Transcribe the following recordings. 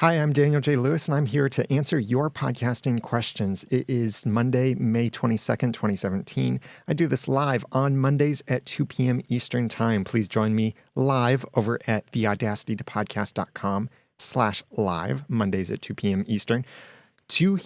Hi, I'm Daniel J. Lewis, and I'm here to answer your podcasting questions. It is Monday, May 22nd, 2017. I do this live on Mondays at 2 p.m. Eastern Time. Please join me live over at theaudacitytopodcast.com/live, Mondays at 2 p.m. Eastern, to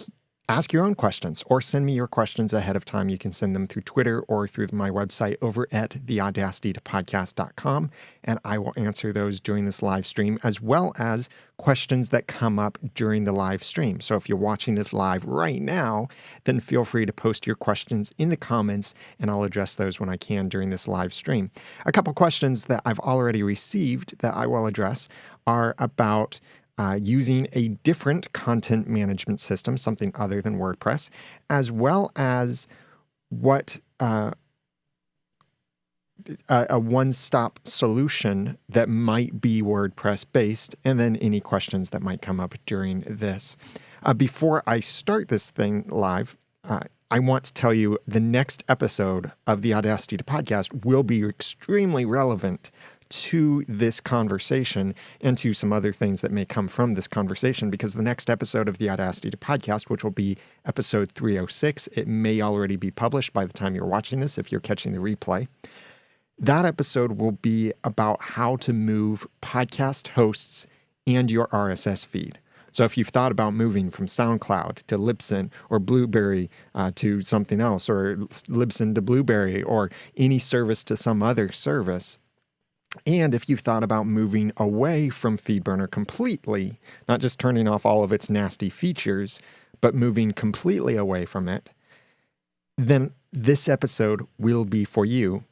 ask your own questions or send me your questions ahead of time. You can send them through Twitter or through my website over at theaudacitytopodcast.com, and I will answer those during this live stream, as well as questions that come up during the live stream. So if you're watching this live right now, then feel free to post your questions in the comments, and I'll address those when I can during this live stream. A couple questions that I've already received that I will address are about using a different content management system, something other than WordPress, as well as what a one-stop solution that might be WordPress-based, and then any questions that might come up during this. Before I start this thing live, I want to tell you the next episode of the Audacity to Podcast will be extremely relevant to this conversation and to some other things that may come from this conversation, because the next episode of the Audacity to Podcast, which will be episode 306, it may already be published by the time you're watching this if you're catching the replay. That episode will be about how to move podcast hosts and your RSS feed. So if you've thought about moving from SoundCloud to Libsyn or Blubrry to something else, or Libsyn to Blubrry, or any service to some other service, and if you've thought about moving away from FeedBurner completely, not just turning off all of its nasty features, but moving completely away from it, then this episode will be for you.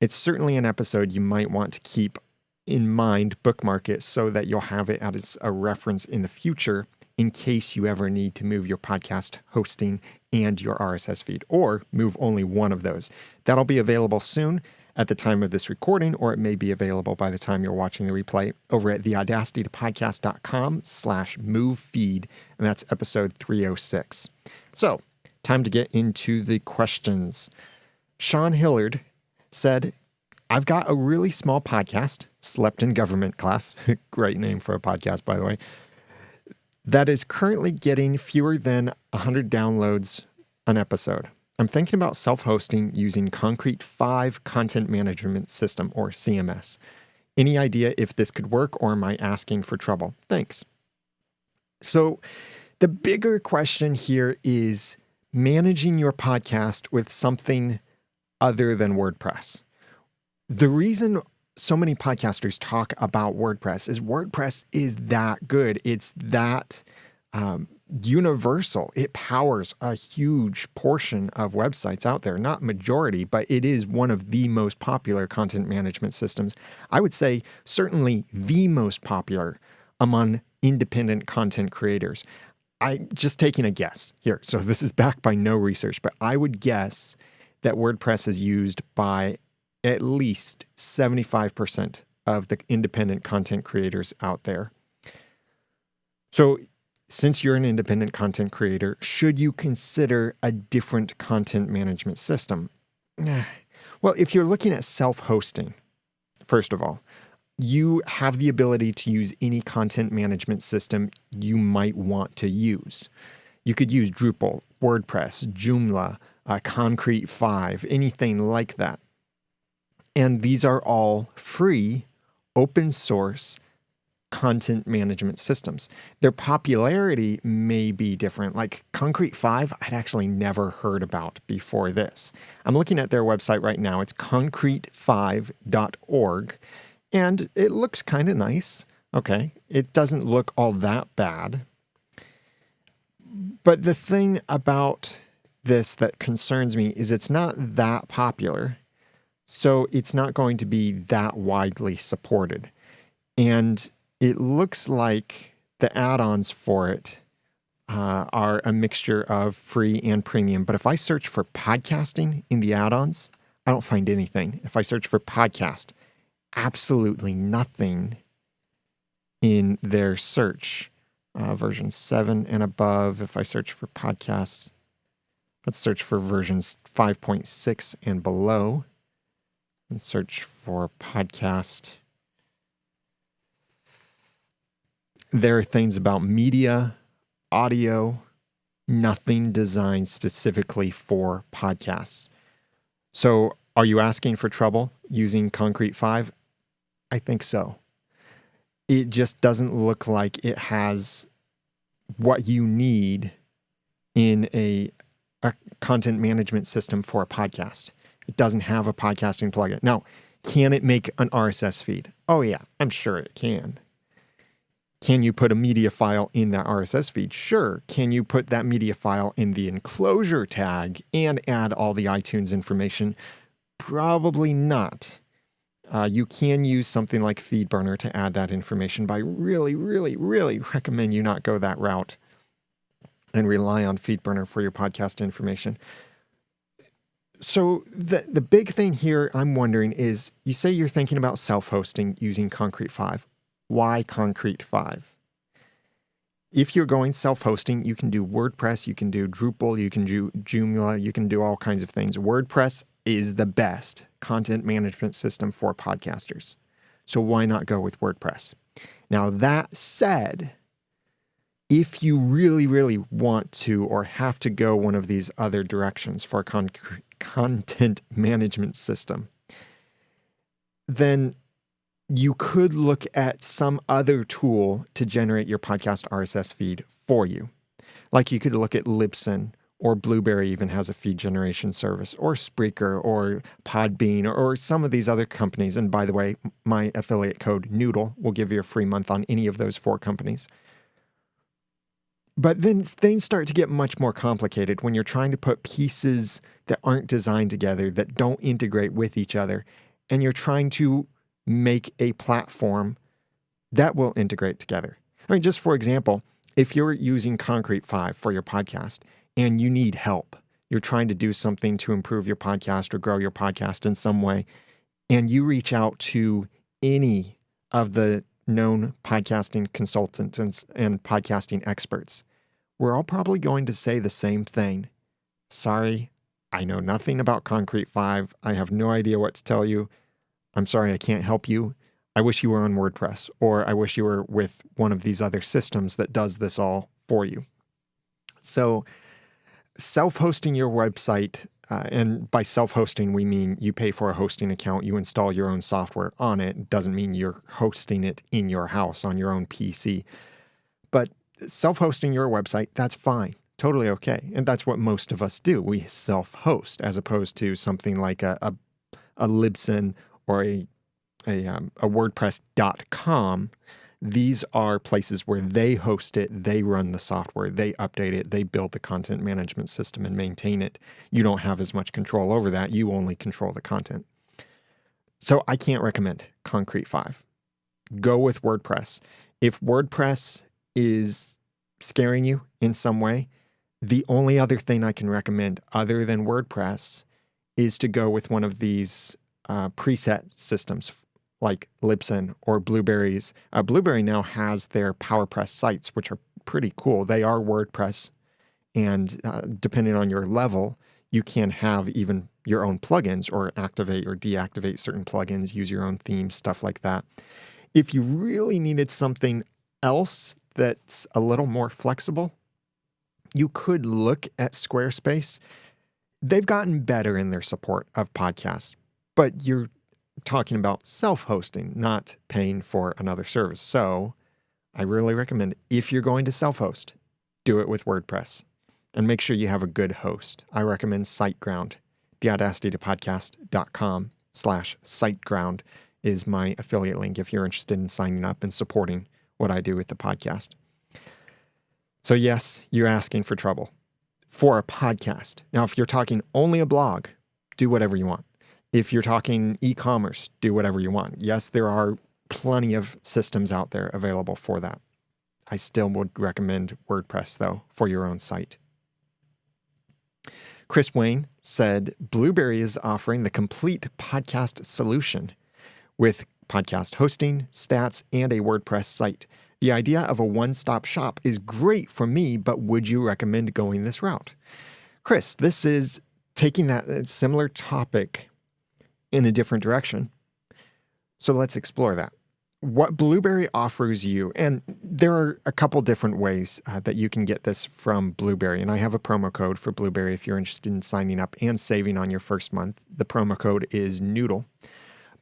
It's certainly an episode you might want to keep in mind, bookmark it so that you'll have it as a reference in the future in case you ever need to move your podcast hosting and your RSS feed, or move only one of those. That'll be available soon at the time of this recording, or it may be available by the time you're watching the replay over at theaudacitytopodcast.com/move feed, and that's episode 306. So, time to get into the questions. Sean Hillard said, I've got a really small podcast, Slept in Government Class, great name for a podcast, by the way, that is currently getting fewer than 100 downloads an episode. I'm thinking about self-hosting using Concrete5 Content Management System, or CMS. Any idea if this could work, or am I asking for trouble? Thanks. So the bigger question here is managing your podcast with something other than WordPress. The reason so many podcasters talk about WordPress is that good. It's that universal. It powers a huge portion of websites out there, not majority, but it is one of the most popular content management systems. I would say certainly the most popular among independent content creators. I just taking a guess here. So this is backed by no research, but I would guess that WordPress is used by at least 75% of the independent content creators out there. So since you're an independent content creator, should you consider a different content management system? Well, if you're looking at self-hosting, first of all, you have the ability to use any content management system you might want to use. You could use Drupal, WordPress, Joomla, Concrete5, anything like that. And these are all free, open source content management systems. Their popularity may be different. Like Concrete5, I'd actually never heard about before this. I'm looking at their website right now. It's concrete5.org, and it looks kind of nice. Okay, it doesn't look all that bad. But the thing about this that concerns me is it's not that popular, so it's not going to be that widely supported. And it looks like the add-ons for it are a mixture of free and premium. But if I search for podcasting in the add-ons, I don't find anything. If I search for podcast, absolutely nothing in their search. Version 7 and above. If I search for podcasts, let's search for versions 5.6 and below, and search for podcast. There are things about media, audio, nothing designed specifically for podcasts. So are you asking for trouble using Concrete5? I think so. It just doesn't look like it has what you need in a content management system for a podcast. It doesn't have a podcasting plugin. Now, can it make an RSS feed? Oh yeah, I'm sure it can. Can you put a media file in that RSS feed? Sure. Can you put that media file in the enclosure tag and add all the iTunes information? Probably not. You can use something like FeedBurner to add that information, but I really, really, really recommend you not go that route and rely on FeedBurner for your podcast information. So the big thing here I'm wondering is, you say you're thinking about self-hosting using Concrete5. Why Concrete5? If you're going self-hosting, you can do WordPress, you can do Drupal, you can do Joomla, you can do all kinds of things. WordPress is the best content management system for podcasters. So why not go with WordPress? Now, that said, if you really, really want to or have to go one of these other directions for a content management system, then you could look at some other tool to generate your podcast RSS feed for you. Like you could look at Libsyn, or Blubrry even has a feed generation service, or Spreaker, or Podbean, or some of these other companies. And by the way, my affiliate code Noodle will give you a free month on any of those 4 companies. But then things start to get much more complicated when you're trying to put pieces that aren't designed together, that don't integrate with each other, and you're trying to make a platform that will integrate together. I mean, just for example, if you're using Concrete5 for your podcast and you need help, you're trying to do something to improve your podcast or grow your podcast in some way, and you reach out to any of the known podcasting consultants and podcasting experts, we're all probably going to say the same thing. Sorry, I know nothing about Concrete5. I have no idea what to tell you. I'm sorry, I can't help you. I wish you were on WordPress, or I wish you were with one of these other systems that does this all for you. So self-hosting your website, and by self-hosting, we mean you pay for a hosting account, you install your own software on it. It doesn't mean you're hosting it in your house on your own PC. But self-hosting your website, that's fine. Totally okay. And that's what most of us do. We self-host, as opposed to something like a Libsyn or a WordPress.com. These are places where they host it, they run the software, they update it, they build the content management system and maintain it. You don't have as much control over that. You only control the content. So I can't recommend Concrete5. Go with WordPress. If WordPress is scaring you in some way, the only other thing I can recommend other than WordPress is to go with one of these preset systems like Libsyn or Blubrry's. Blubrry now has their PowerPress sites, which are pretty cool. They are WordPress, and depending on your level, you can have even your own plugins or activate or deactivate certain plugins, use your own themes, stuff like that. If you really needed something else that's a little more flexible, you could look at Squarespace. They've gotten better in their support of podcasts, but you're talking about self-hosting, not paying for another service. So I really recommend, if you're going to self-host, do it with WordPress and make sure you have a good host. I recommend SiteGround. The audacitytopodcast.com/SiteGround is my affiliate link if you're interested in signing up and supporting what I do with the podcast. So yes, you're asking for trouble for a podcast. Now, if you're talking only a blog, do whatever you want. If you're talking e-commerce, do whatever you want. Yes, there are plenty of systems out there available for that. I still would recommend WordPress, though, for your own site. Chris Wayne said, Blubrry is offering the complete podcast solution with podcast hosting, stats, and a WordPress site. The idea of a one-stop shop is great for me, but would you recommend going this route? Chris, this is taking that similar topic in a different direction. So let's explore that. what Blubrry offers you, and there are a couple different ways that you can get this from Blubrry, and I have a promo code for Blubrry if you're interested in signing up and saving on your first month. The promo code is Noodle.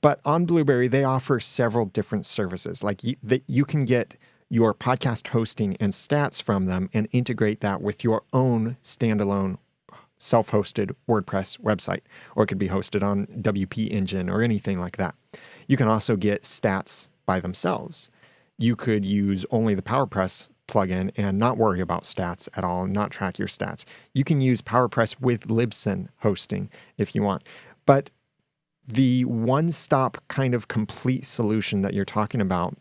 But on Blubrry, they offer several different services. Like you can get your podcast hosting and stats from them and integrate that with your own standalone self-hosted WordPress website, or it could be hosted on WP Engine or anything like that. You can also get stats by themselves. You could use only the PowerPress plugin and not worry about stats at all, and not track your stats. You can use PowerPress with Libsyn hosting if you want. But the one-stop kind of complete solution that you're talking about,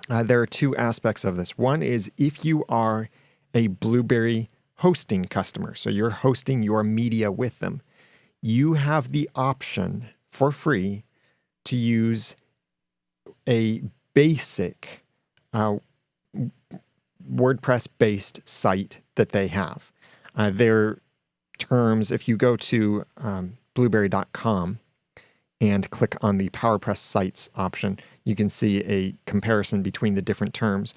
there are two aspects of this. One is if you are a Blubrry hosting customer, so you're hosting your media with them, you have the option for free to use a basic WordPress-based site that they have. Their terms, if you go to Blubrry.com and click on the PowerPress Sites option, you can see a comparison between the different terms.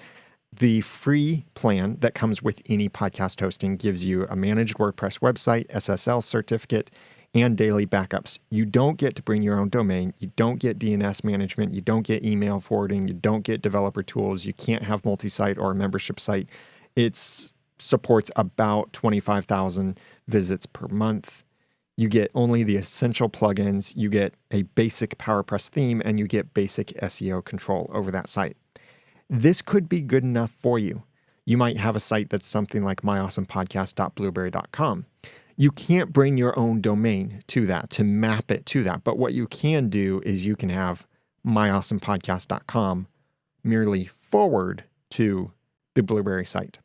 The free plan that comes with any podcast hosting gives you a managed WordPress website, SSL certificate, and daily backups. You don't get to bring your own domain. You don't get DNS management. You don't get email forwarding. You don't get developer tools. You can't have multi-site or a membership site. It supports about 25,000 visits per month. You get only the essential plugins. You get a basic PowerPress theme, and you get basic SEO control over that site. This could be good enough for you. You might have a site that's something like myawesomepodcast.blubrry.com. You can't bring your own domain to that, to map it to that. But what you can do is you can have myawesomepodcast.com merely forward to the Blubrry site.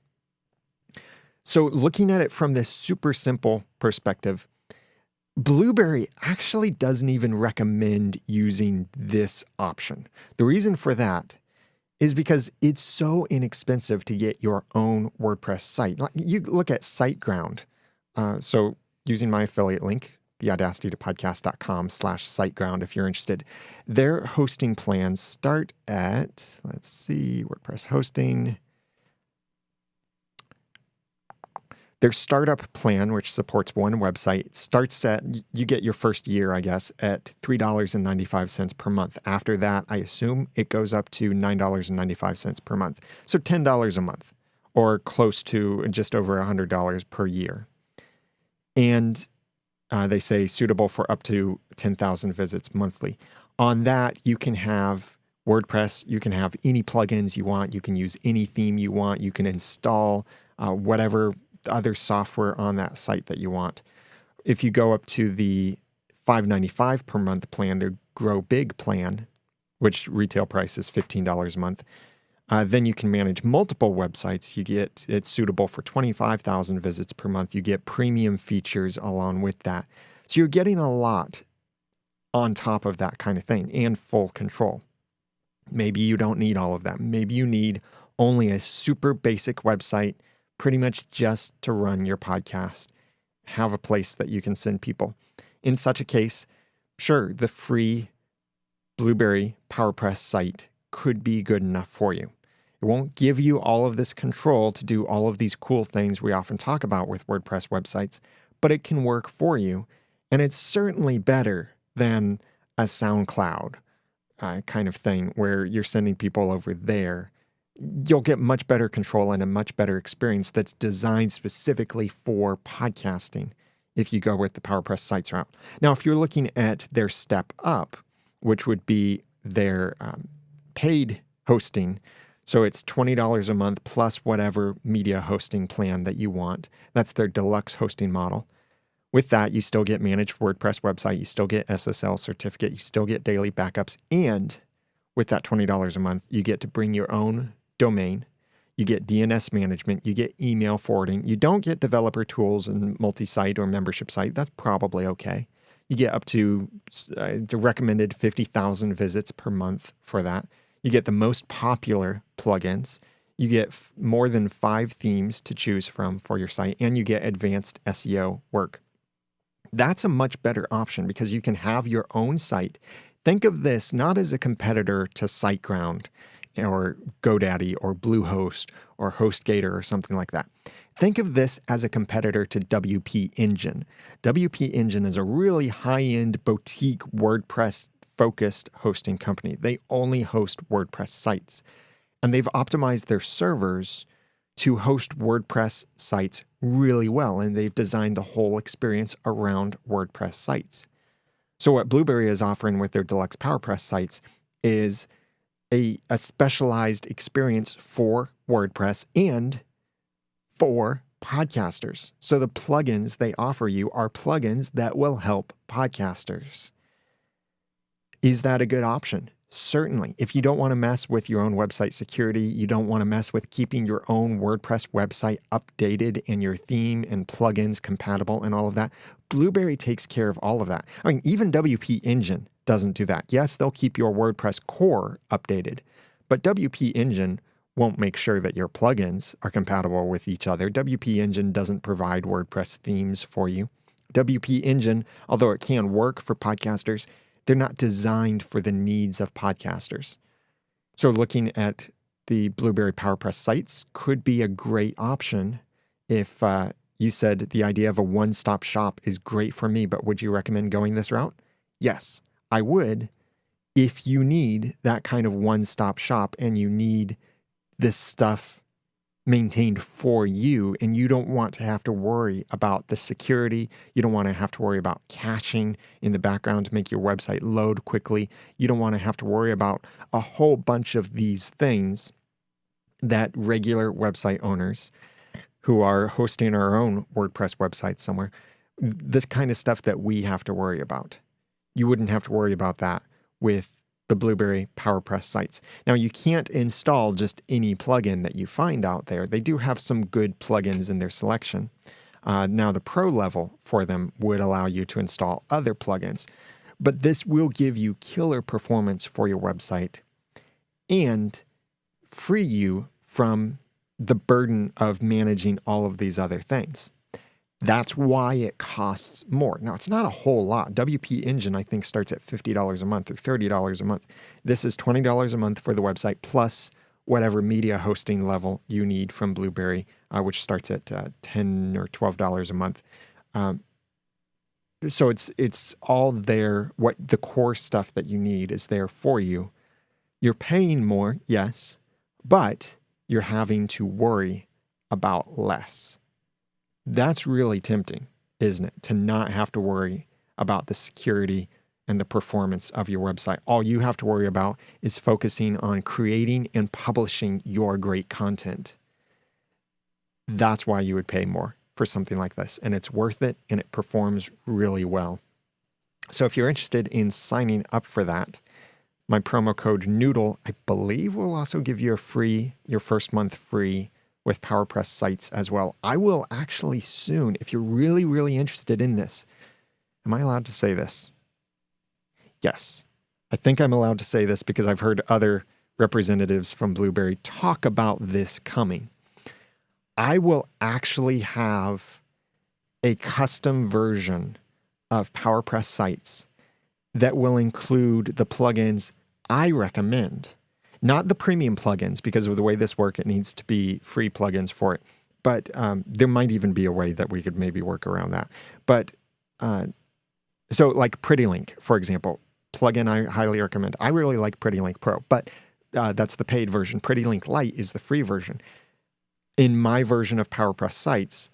So looking at it from this super simple perspective, Blubrry actually doesn't even recommend using this option. The reason for that is because it's so inexpensive to get your own WordPress site. You look at SiteGround. So using my affiliate link, the audacitytopodcast.com/SiteGround, if you're interested, their hosting plans start at, let's see, WordPress hosting. Their startup plan, which supports one website, starts at, you get your first year, I guess, at $3.95 per month. After that, I assume it goes up to $9.95 per month. So $10 a month, or close to just over $100 per year. And they say suitable for up to 10,000 visits monthly. On that, you can have WordPress. You can have any plugins you want. You can use any theme you want. You can install whatever other software on that site that you want. If you go up to the $5.95 per month plan, the Grow Big plan, which retail price is $15 a month, then you can manage multiple websites. It's suitable for 25,000 visits per month. You get premium features along with that. So you're getting a lot on top of that kind of thing and full control. Maybe you don't need all of that. Maybe you need only a super basic website, pretty much just to run your podcast, have a place that you can send people. In such a case, sure, the free Blubrry PowerPress site could be good enough for you. It won't give you all of this control to do all of these cool things we often talk about with WordPress websites, but it can work for you. And it's certainly better than a SoundCloud kind of thing where you're sending people over there. You'll get much better control and a much better experience that's designed specifically for podcasting if you go with the PowerPress Sites route. Now, if you're looking at their step up, which would be their paid hosting, so it's $20 a month plus whatever media hosting plan that you want. That's their deluxe hosting model. With that, you still get managed WordPress website, you still get SSL certificate, you still get daily backups, and with that $20 a month, you get to bring your own domain, you get DNS management, you get email forwarding. You don't get developer tools and multi-site or membership site. That's probably okay. You get up to the recommended 50,000 visits per month for that. You get the most popular plugins. You get more than 5 themes to choose from for your site, and you get advanced SEO work. That's a much better option because you can have your own site, Think of this not as a competitor to SiteGround or GoDaddy or Bluehost or HostGator or something like that. Think of this as a competitor to WP Engine. WP Engine is a really high-end boutique WordPress-focused hosting company. They only host WordPress sites. And they've optimized their servers to host WordPress sites really well, and they've designed the whole experience around WordPress sites. So what Blubrry is offering with their deluxe PowerPress sites is a specialized experience for WordPress and for podcasters. So the plugins they offer you are plugins that will help podcasters. Is that a good option? Certainly. If you don't want to mess with your own website security, you don't want to mess with keeping your own WordPress website updated and your theme and plugins compatible and all of that, Blubrry takes care of all of that. I mean, even WP Engine doesn't do that. Yes, they'll keep your WordPress core updated, but WP Engine won't make sure that your plugins are compatible with each other. WP Engine doesn't provide WordPress themes for you. WP Engine, although it can work for podcasters, they're not designed for the needs of podcasters. So looking at the Blubrry PowerPress sites could be a great option if you said the idea of a one-stop shop is great for me, but would you recommend going this route? Yes, I would, if you need that kind of one-stop shop and you need this stuff maintained for you and you don't want to have to worry about the security. You don't want to have to worry about caching in the background to make your website load quickly. You don't want to have to worry about a whole bunch of these things that regular website owners who are hosting our own WordPress website somewhere, this kind of stuff that we have to worry about. You wouldn't have to worry about that with the Blubrry PowerPress sites. Now, you can't install just any plugin that you find out there. They do have some good plugins in their selection. Now, the pro level for them would allow you to install other plugins, but this will give you killer performance for your website and free you from the burden of managing all of these other things. That's why it costs more. Now, it's not a whole lot. WP Engine, I think, starts at $50 a month or $30 a month. This is $20 a month for the website, plus whatever media hosting level you need from Blubrry, which starts at $10 or $12 a month. So it's all there. What the core stuff that you need is there for you. You're paying more, yes, but you're having to worry about less. That's really tempting, isn't it? To not have to worry about the security and the performance of your website. All you have to worry about is focusing on creating and publishing your great content. That's why you would pay more for something like this. And it's worth it, and it performs really well. So if you're interested in signing up for that, my promo code Noodle, I believe, will also give you your first month free with PowerPress sites as well. I will actually soon, if you're really, really interested in this. Am I allowed to say this? Yes. I think I'm allowed to say this because I've heard other representatives from Blubrry talk about this coming. I will actually have a custom version of PowerPress sites that will include the plugins I recommend. Not the premium plugins, because of the way this works, it needs to be free plugins for it. But there might even be a way that we could maybe work around that. But so like PrettyLink, for example, plugin I highly recommend. I really like PrettyLink Pro, but that's the paid version. PrettyLink Lite is the free version. In my version of PowerPress sites,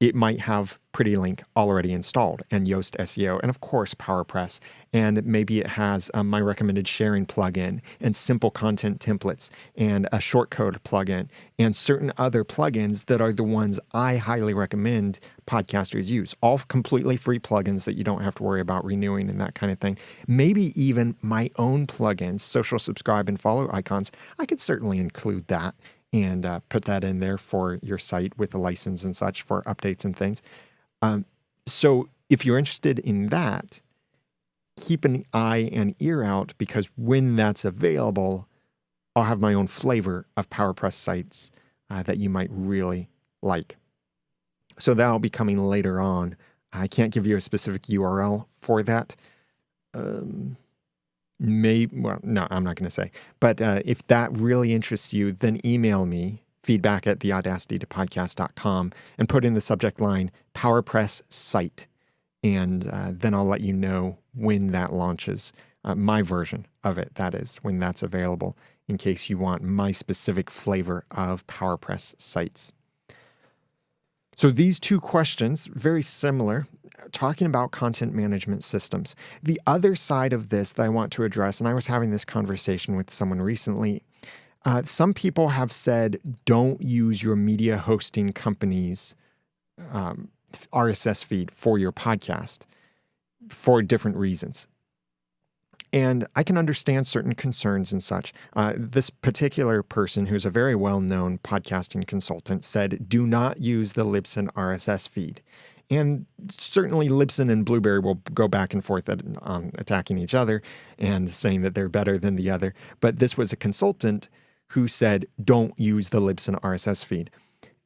it might have PrettyLink already installed and Yoast SEO, and of course PowerPress, and maybe it has my recommended sharing plugin and simple content templates and a shortcode plugin and certain other plugins that are the ones I highly recommend podcasters use. All completely free plugins that you don't have to worry about renewing and that kind of thing. Maybe even my own plugins, social subscribe and follow icons. I could certainly include that and put that in there for your site with the license and such for updates and things. So if you're interested in that, keep an eye and ear out, because when that's available, I'll have my own flavor of PowerPress sites that you might really like. So that'll be coming later on. I can't give you a specific URL for that. well, no, I'm not going to say. But if that really interests you, then email me, feedback@theaudacitytopodcast.com, and put in the subject line, PowerPress Site. And then I'll let you know when that launches. My version of it, that is, when that's available, in case you want my specific flavor of PowerPress Sites. So these two questions, very similar, talking about content management systems. The other side of this that I want to address, and I was having this conversation with someone recently, some people have said don't use your media hosting company's RSS feed for your podcast for different reasons. And I can understand certain concerns and such. This particular person, who's a very well-known podcasting consultant, said, do not use the Libsyn RSS feed. And certainly Libsyn and Blubrry will go back and forth on attacking each other and saying that they're better than the other. But this was a consultant who said, don't use the Libsyn RSS feed.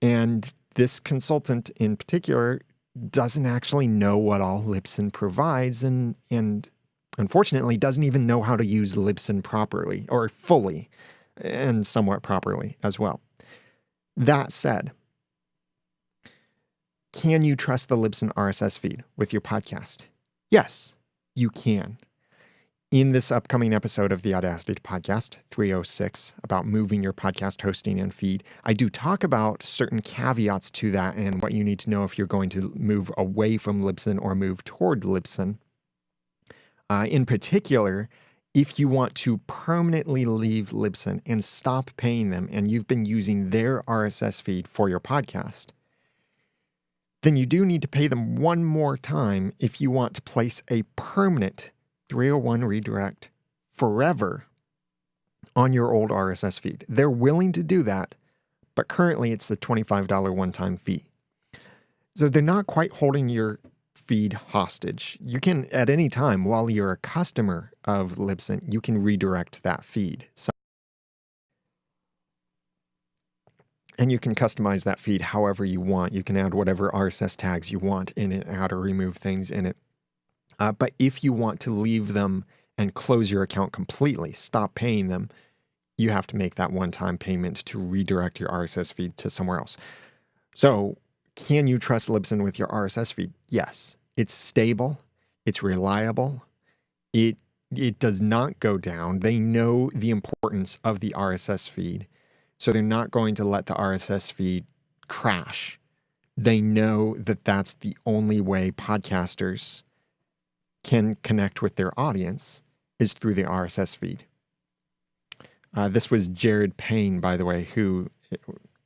And this consultant in particular doesn't actually know what all Libsyn provides and unfortunately doesn't even know how to use Libsyn properly or fully and somewhat properly as well. That said, can you trust the Libsyn RSS feed with your podcast? Yes, you can. In this upcoming episode of the Audacity Podcast 306 about moving your podcast hosting and feed, I do talk about certain caveats to that and what you need to know if you're going to move away from Libsyn or move toward Libsyn. In particular, if you want to permanently leave Libsyn and stop paying them and you've been using their RSS feed for your podcast, then you do need to pay them one more time if you want to place a permanent 301 redirect forever on your old RSS feed. They're willing to do that, but currently it's the $25 one-time fee. So they're not quite holding your feed hostage. You can, at any time, while you're a customer of Libsyn, you can redirect that feed. And you can customize that feed however you want. You can add whatever RSS tags you want in it, add or remove things in it. But if you want to leave them and close your account completely, stop paying them, you have to make that one-time payment to redirect your RSS feed to somewhere else. So, can you trust Libsyn with your RSS feed? Yes. It's stable. It's reliable. It does not go down. They know the importance of the RSS feed, so they're not going to let the RSS feed crash. They know that that's the only way podcasters can connect with their audience is through the RSS feed. This was Jared Payne, by the way, who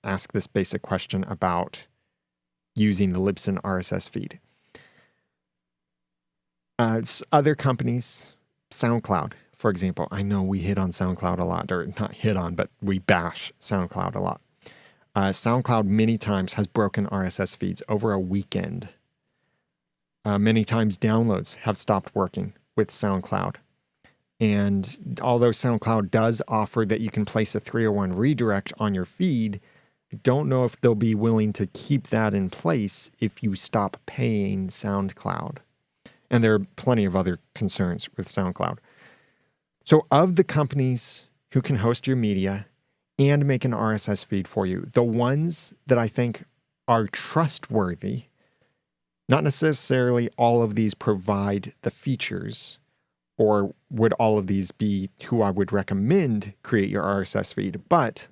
asked this basic question about using the Libsyn RSS feed. Other companies, SoundCloud, for example. I know we hit on SoundCloud a lot, or not hit on, but we bash SoundCloud a lot. SoundCloud many times has broken RSS feeds over a weekend. Many times downloads have stopped working with SoundCloud. And although SoundCloud does offer that you can place a 301 redirect on your feed, I don't know if they'll be willing to keep that in place if you stop paying SoundCloud. And there are plenty of other concerns with SoundCloud. So of the companies who can host your media and make an RSS feed for you, the ones that I think are trustworthy, not necessarily all of these provide the features, or would all of these be who I would recommend create your RSS feed, but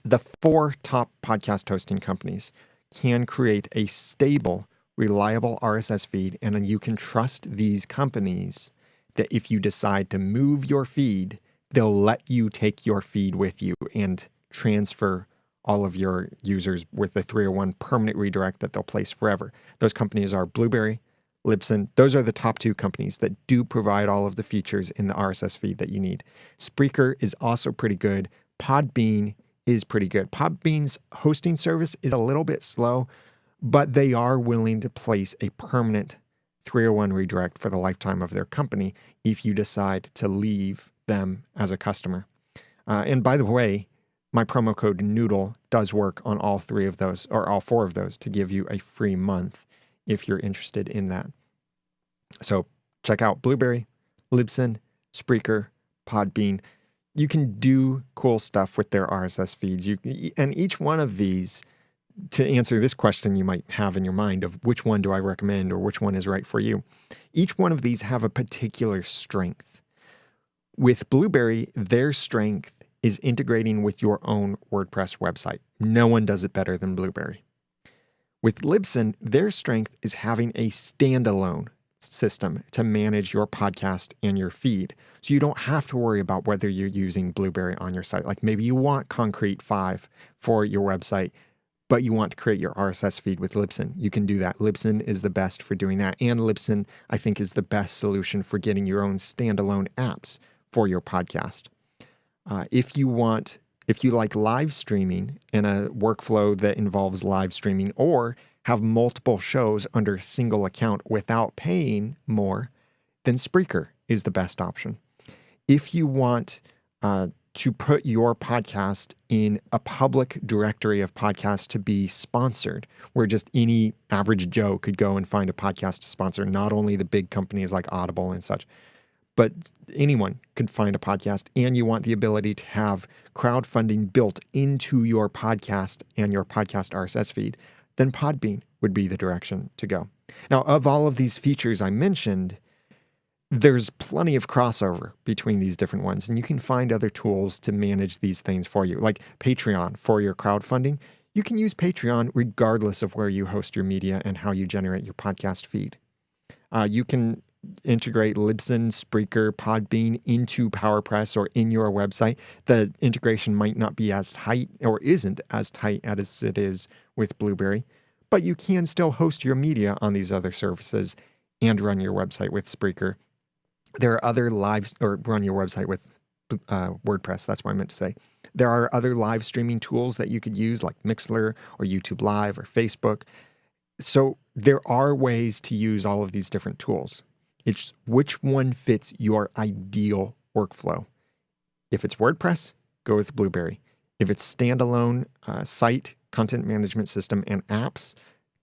the 4 top podcast hosting companies can create a stable, reliable RSS feed, and then you can trust these companies that if you decide to move your feed, they'll let you take your feed with you and transfer all of your users with the 301 permanent redirect that they'll place forever. Those companies are Blubrry, Libsyn. Those are the top 2 companies that do provide all of the features in the RSS feed that you need. Spreaker is also pretty good. Podbean is pretty good. Podbean's hosting service is a little bit slow, but they are willing to place a permanent 301 redirect for the lifetime of their company if you decide to leave them as a customer. And by the way, my promo code Noodle does work on all 3 of those, or all 4 of those, to give you a free month if you're interested in that. So check out Blubrry, Libsyn, Spreaker, Podbean. You can do cool stuff with their RSS feeds. And each one of these, to answer this question you might have in your mind of which one do I recommend or which one is right for you, each one of these have a particular strength. With Blubrry, their strength is integrating with your own WordPress website. No one does it better than Blubrry. With Libsyn, their strength is having a standalone system to manage your podcast and your feed. So you don't have to worry about whether you're using Blubrry on your site. Like maybe you want Concrete5 for your website, but you want to create your RSS feed with Libsyn. You can do that. Libsyn is the best for doing that. And Libsyn, I think, is the best solution for getting your own standalone apps for your podcast. If you like live streaming and a workflow that involves live streaming, or have multiple shows under a single account without paying more, then Spreaker is the best option. If you want to put your podcast in a public directory of podcasts to be sponsored, where just any average Joe could go and find a podcast to sponsor, not only the big companies like Audible and such, but anyone could find a podcast, and you want the ability to have crowdfunding built into your podcast and your podcast RSS feed, then Podbean would be the direction to go. Now, of all of these features I mentioned, there's plenty of crossover between these different ones, and you can find other tools to manage these things for you, like Patreon for your crowdfunding. You can use Patreon regardless of where you host your media and how you generate your podcast feed. You can integrate Libsyn, Spreaker, Podbean into PowerPress or in your website. The integration might not be as tight or isn't as tight as it is with Blubrry, but you can still host your media on these other services and run your website with Spreaker. There are other run your website with WordPress. That's what I meant to say. There are other live streaming tools that you could use like Mixler or YouTube Live or Facebook. So there are ways to use all of these different tools. It's which one fits your ideal workflow. If it's WordPress, go with Blubrry. If it's standalone site, content management system, and apps,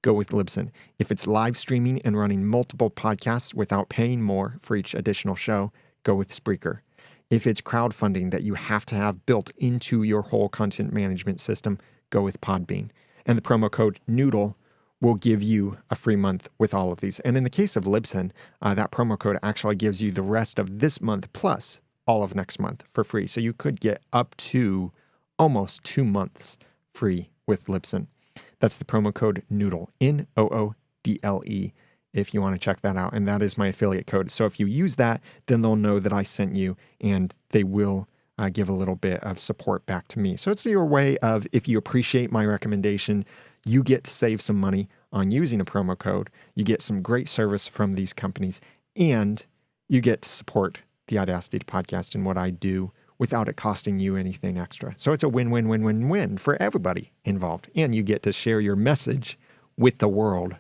go with Libsyn. If it's live streaming and running multiple podcasts without paying more for each additional show, go with Spreaker. If it's crowdfunding that you have to have built into your whole content management system, go with Podbean. And the promo code Noodle will give you a free month with all of these. And in the case of Libsyn, that promo code actually gives you the rest of this month plus all of next month for free. So you could get up to almost 2 months free with Libsyn. That's the promo code Noodle, Noodle, if you want to check that out. And that is my affiliate code. So if you use that, then they'll know that I sent you, and they will give a little bit of support back to me. So it's your way of, if you appreciate my recommendation, you get to save some money on using a promo code. You get some great service from these companies, and you get to support the Audacity podcast and what I do without it costing you anything extra. So it's a win-win-win-win-win for everybody involved, and you get to share your message with the world.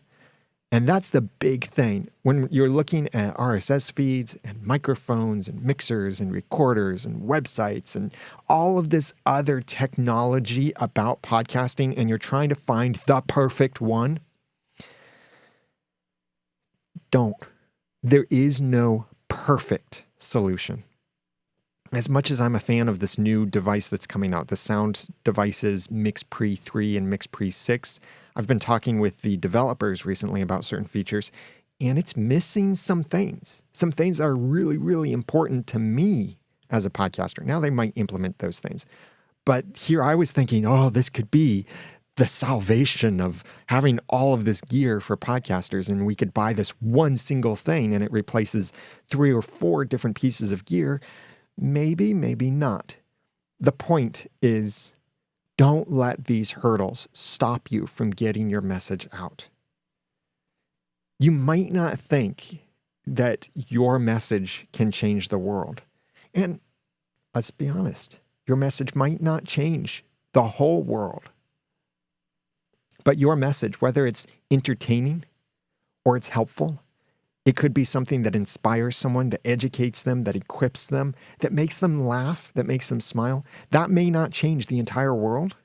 And that's the big thing. When you're looking at RSS feeds and microphones and mixers and recorders and websites and all of this other technology about podcasting, and you're trying to find the perfect one, don't. There is no perfect solution. As much as I'm a fan of this new device that's coming out, the sound devices MixPre 3 and MixPre 6, I've been talking with the developers recently about certain features, and it's missing some things. Some things that are really, really important to me as a podcaster. Now they might implement those things. But here I was thinking, oh, this could be the salvation of having all of this gear for podcasters, and we could buy this one single thing and it replaces 3 or 4 different pieces of gear. Maybe, maybe not. The point is, don't let these hurdles stop you from getting your message out. You might not think that your message can change the world. And let's be honest, your message might not change the whole world. But your message, whether it's entertaining or it's helpful, it could be something that inspires someone, that educates them, that equips them, that makes them laugh, that makes them smile. That may not change the entire world,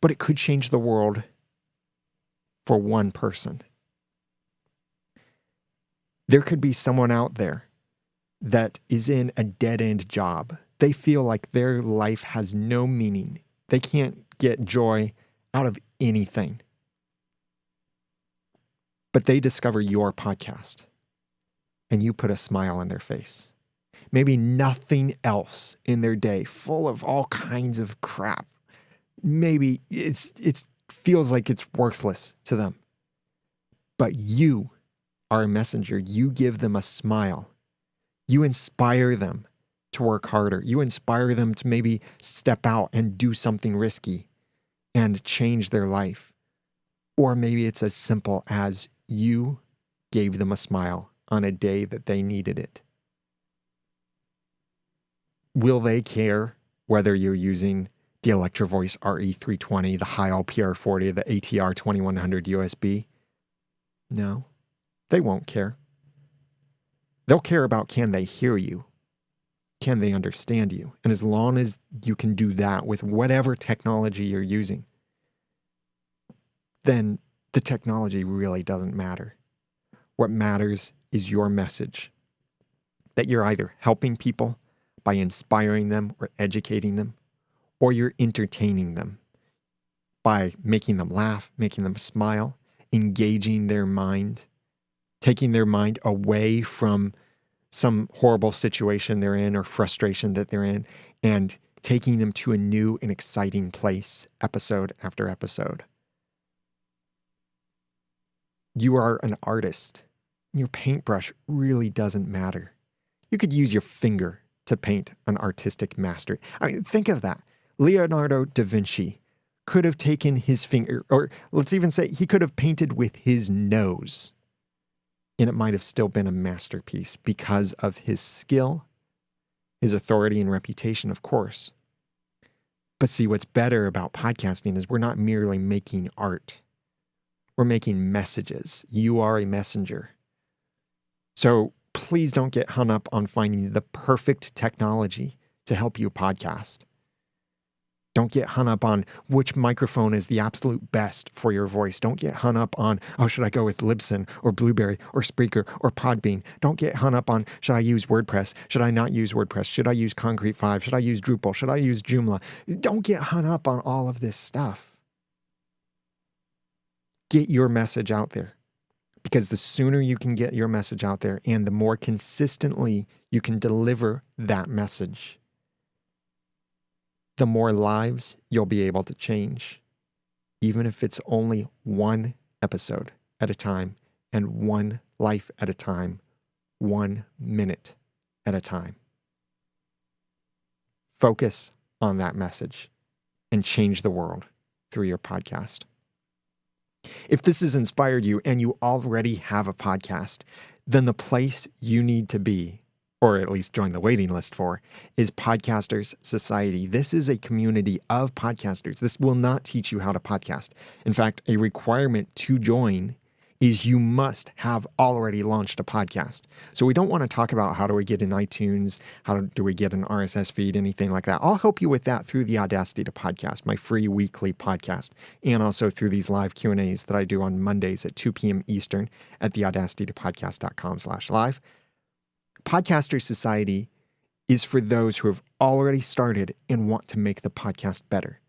but it could change the world for one person. There could be someone out there that is in a dead-end job. They feel like their life has no meaning. They can't get joy out of anything. But they discover your podcast and you put a smile on their face. Maybe nothing else in their day, full of all kinds of crap. Maybe it feels like it's worthless to them. But you are a messenger. You give them a smile. You inspire them to work harder. You inspire them to maybe step out and do something risky and change their life. Or maybe it's as simple as you gave them a smile on a day that they needed it. Will they care whether you're using the Electro Voice RE320, the Heil PR40, the ATR 2100 USB? No, they won't care. They'll care about, can they hear you? Can they understand you? And as long as you can do that with whatever technology you're using, then the technology really doesn't matter. What matters is your message, that you're either helping people by inspiring them or educating them, or you're entertaining them by making them laugh, making them smile, engaging their mind, taking their mind away from some horrible situation they're in or frustration that they're in, and taking them to a new and exciting place, episode after episode. You are an artist. Your paintbrush really doesn't matter. You could use your finger to paint an artistic master. I mean, think of that. Leonardo da Vinci could have taken his finger, or let's even say he could have painted with his nose, and it might have still been a masterpiece because of his skill, his authority and reputation, of course. But see, what's better about podcasting is we're not merely making art. We're making messages. You are a messenger. So please don't get hung up on finding the perfect technology to help you podcast. Don't get hung up on which microphone is the absolute best for your voice. Don't get hung up on, oh, should I go with Libsyn or Blubrry or Spreaker or Podbean? Don't get hung up on, should I use WordPress? Should I not use WordPress? Should I use Concrete5? Should I use Drupal? Should I use Joomla? Don't get hung up on all of this stuff. Get your message out there, because the sooner you can get your message out there and the more consistently you can deliver that message, the more lives you'll be able to change, even if it's only one episode at a time and one life at a time, 1 minute at a time. Focus on that message and change the world through your podcast. If this has inspired you and you already have a podcast, then the place you need to be, or at least join the waiting list for, is Podcasters Society. This is a community of podcasters. This will not teach you how to podcast. In fact, a requirement to join is you must have already launched a podcast. So we don't want to talk about how do we get in iTunes, how do we get an RSS feed, anything like that. I'll help you with that through the Audacity to Podcast, my free weekly podcast, and also through these live Q&As that I do on Mondays at 2 p.m. Eastern at the audacitytopodcast.com/live. Podcaster Society is for those who have already started and want to make the podcast better.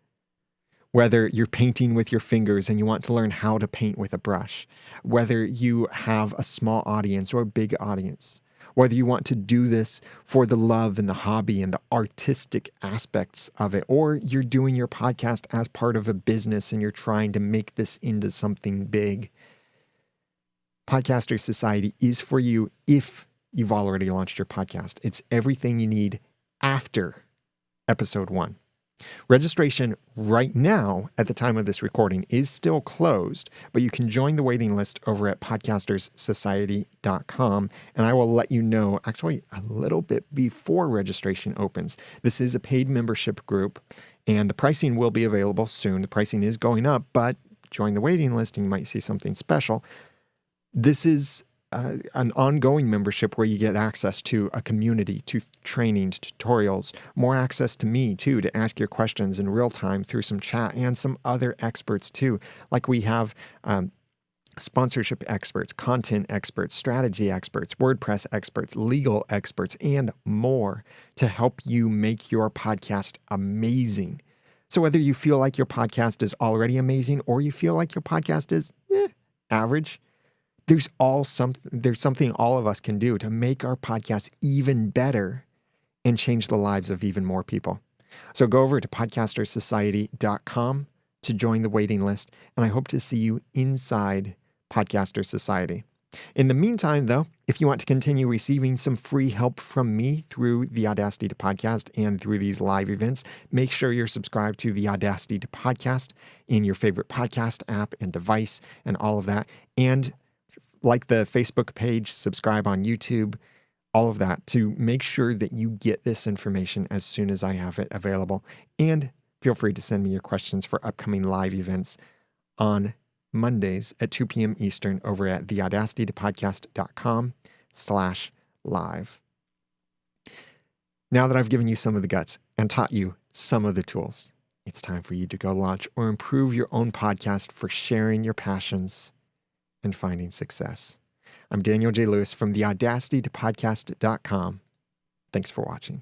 Whether you're painting with your fingers and you want to learn how to paint with a brush, whether you have a small audience or a big audience, whether you want to do this for the love and the hobby and the artistic aspects of it, or you're doing your podcast as part of a business and you're trying to make this into something big. Podcaster Society is for you if you've already launched your podcast. It's everything you need after episode 1. Registration right now, at the time of this recording, is still closed, but you can join the waiting list over at podcasterssociety.com, and I will let you know actually a little bit before registration opens. This is a paid membership group, and the pricing will be available soon. The pricing is going up, but join the waiting list and you might see something special. This is an ongoing membership where you get access to a community, to trainings, tutorials, more access to me too, to ask your questions in real time through some chat and some other experts too. Like we have sponsorship experts, content experts, strategy experts, WordPress experts, legal experts, and more to help you make your podcast amazing. So whether you feel like your podcast is already amazing or you feel like your podcast is average, there's something all of us can do to make our podcast even better and change the lives of even more people. So go over to podcastersociety.com to join the waiting list, and I hope to see you inside Podcaster Society. In the meantime, though, if you want to continue receiving some free help from me through the Audacity to Podcast and through these live events, make sure you're subscribed to the Audacity to Podcast in your favorite podcast app and device and all of that. And like the Facebook page, subscribe on YouTube, all of that to make sure that you get this information as soon as I have it available. And feel free to send me your questions for upcoming live events on Mondays at 2 p.m. Eastern over at theaudacitytopodcast.com/live. Now that I've given you some of the guts and taught you some of the tools, it's time for you to go launch or improve your own podcast for sharing your passions and finding success. I'm Daniel J. Lewis from theaudacitytopodcast.com. Thanks for watching.